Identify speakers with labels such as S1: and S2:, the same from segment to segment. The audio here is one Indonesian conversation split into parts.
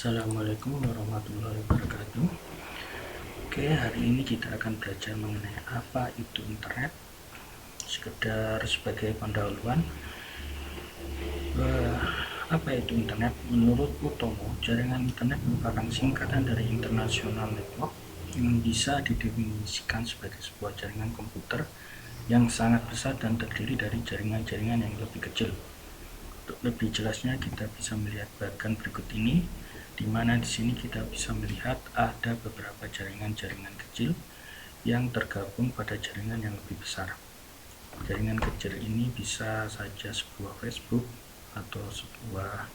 S1: Assalamualaikum warahmatullahi wabarakatuh. Oke, hari ini kita akan belajar mengenai apa itu internet. Sekedar sebagai pendahuluan, apa itu internet? Menurut Utomo, jaringan internet merupakan singkatan dari International Network yang bisa didefinisikan sebagai sebuah jaringan komputer yang sangat besar dan terdiri dari jaringan-jaringan yang lebih kecil. Untuk lebih jelasnya, kita bisa melihat bagan berikut ini, di mana di sini kita bisa melihat ada beberapa jaringan-jaringan kecil yang tergabung pada jaringan yang lebih besar. Jaringan kecil ini bisa saja sebuah Facebook atau sebuah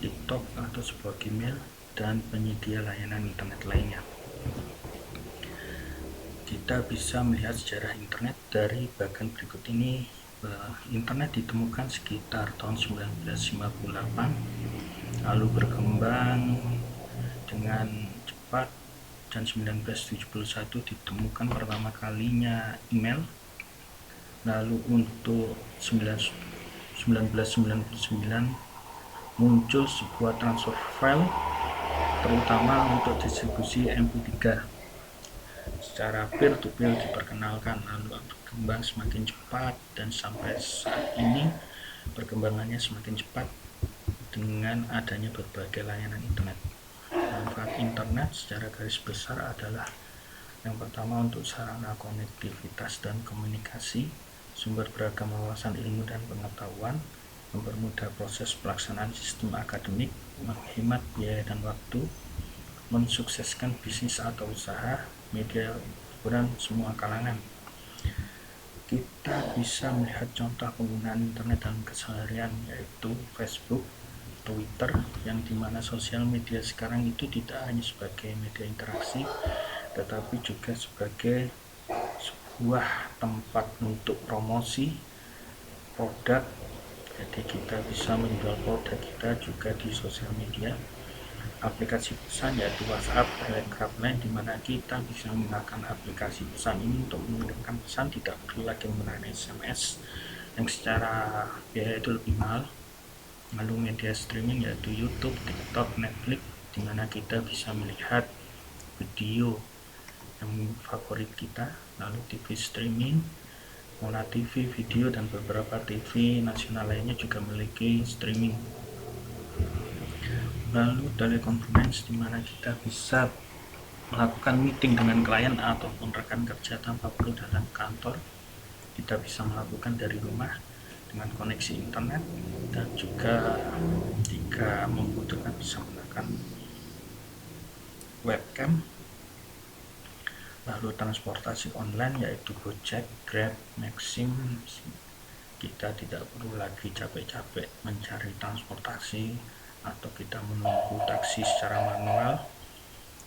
S1: TikTok atau sebuah Gmail dan penyedia layanan internet lainnya. Kita bisa melihat sejarah internet dari bagan berikut ini. Internet ditemukan sekitar tahun 1958, lalu berkembang dengan cepat, dan 1971 ditemukan pertama kalinya email. Lalu untuk 1999 muncul sebuah transfer file, terutama untuk distribusi MP3 secara peer-to-peer diperkenalkan, lalu berkembang semakin cepat dan sampai saat ini perkembangannya semakin cepat dengan adanya berbagai layanan internet. Manfaat internet secara garis besar adalah yang pertama untuk sarana konektivitas dan komunikasi, sumber beragam wawasan ilmu dan pengetahuan, mempermudah proses pelaksanaan sistem akademik, menghemat biaya dan waktu, mensukseskan bisnis atau usaha, media hiburan semua kalangan. Kita bisa melihat contoh penggunaan internet dalam keseharian, yaitu Facebook, Twitter, yang dimana sosial media sekarang itu tidak hanya sebagai media interaksi, tetapi juga sebagai sebuah tempat untuk promosi produk. Jadi kita bisa menjual produk kita juga di sosial media. Aplikasi pesan yaitu WhatsApp, Telegram, lain, dimana kita bisa menggunakan aplikasi pesan ini untuk mengirimkan pesan, tidak perlu lagi menggunakan SMS yang secara biaya itu lebih mahal. Lalu media streaming yaitu YouTube, TikTok, Netflix, dimana kita bisa melihat video yang favorit kita. Lalu TV streaming, Mola TV, video, dan beberapa TV nasional lainnya juga memiliki streaming. Lalu teleconference, di mana kita bisa melakukan meeting dengan klien ataupun rekan kerja tanpa perlu datang ke kantor. Kita bisa melakukan dari rumah dengan koneksi internet, dan juga jika membutuhkan bisa menggunakan webcam. Lalu transportasi online yaitu Gojek, Grab, Maxim. Kita tidak perlu lagi capek-capek mencari transportasi atau kita menunggu taksi secara manual.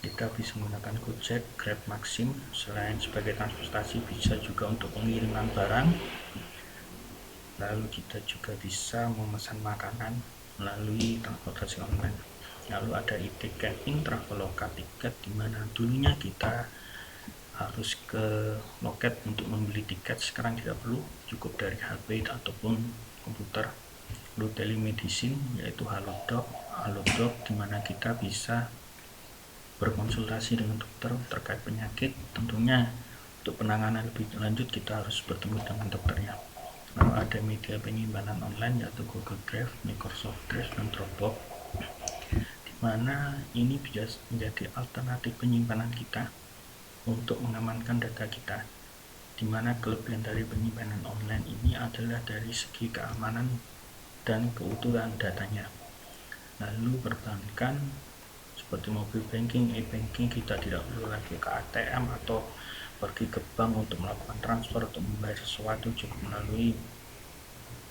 S1: Kita bisa menggunakan Gojek, Grab, Maxim. Selain sebagai transportasi, bisa juga untuk pengiriman barang. Lalu kita juga bisa memesan makanan melalui transportasi online. Lalu ada e-ticketing, Traveloka tiket, dimana dulunya kita harus ke loket untuk membeli tiket, sekarang tidak perlu, cukup dari HP ataupun komputer. Lalu telemedicine yaitu Halodoc, dimana kita bisa berkonsultasi dengan dokter terkait penyakit. Tentunya untuk penanganan lebih lanjut kita harus bertemu dengan dokternya. Lalu ada media penyimpanan online yaitu Google Drive, Microsoft Drive, dan Dropbox, dimana ini bisa menjadi alternatif penyimpanan kita untuk mengamankan data kita, dimana kelebihan dari penyimpanan online ini adalah dari segi keamanan dan keutuhan datanya. Lalu perbankan seperti mobile banking, e-banking, kita tidak perlu lagi ke ATM atau pergi ke bank untuk melakukan transfer atau membayar sesuatu, cukup melalui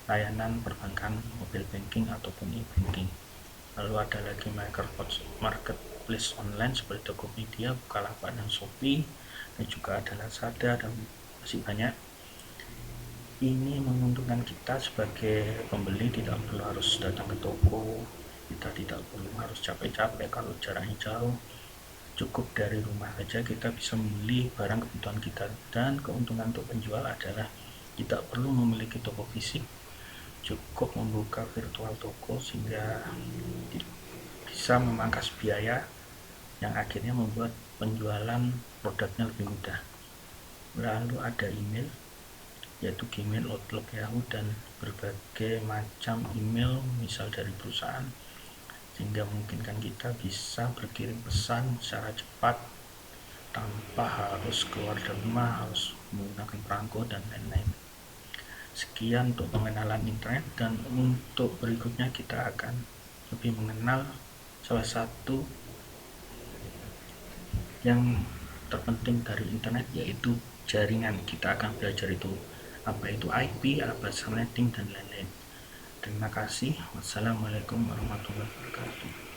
S1: layanan perbankan mobile banking ataupun e-banking. Lalu ada lagi marketplace online seperti Tokopedia, Bukalapak, dan Shopee, dan juga ada Lazada, dan masih banyak. Ini menguntungkan kita sebagai pembeli, tidak perlu harus datang ke toko, kita tidak perlu harus capek-capek kalau jaraknya jauh, cukup dari rumah saja kita bisa membeli barang kebutuhan kita. Dan keuntungan untuk penjual adalah tidak perlu memiliki toko fisik, cukup membuka virtual toko sehingga bisa bisa memangkas biaya yang akhirnya membuat penjualan produknya lebih mudah. Lalu ada email, yaitu Gmail, Outlook, Yahoo, dan berbagai macam email misal dari perusahaan, sehingga memungkinkan kita bisa berkirim pesan secara cepat tanpa harus keluar dari rumah, harus menggunakan perangko dan lain-lain. Sekian untuk pengenalan internet, dan untuk berikutnya kita akan lebih mengenal salah satu yang terpenting dari internet, yaitu jaringan. Kita akan belajar itu apa itu IP, apa subnetting, dan lain-lain. Terima kasih. Wassalamualaikum warahmatullahi wabarakatuh.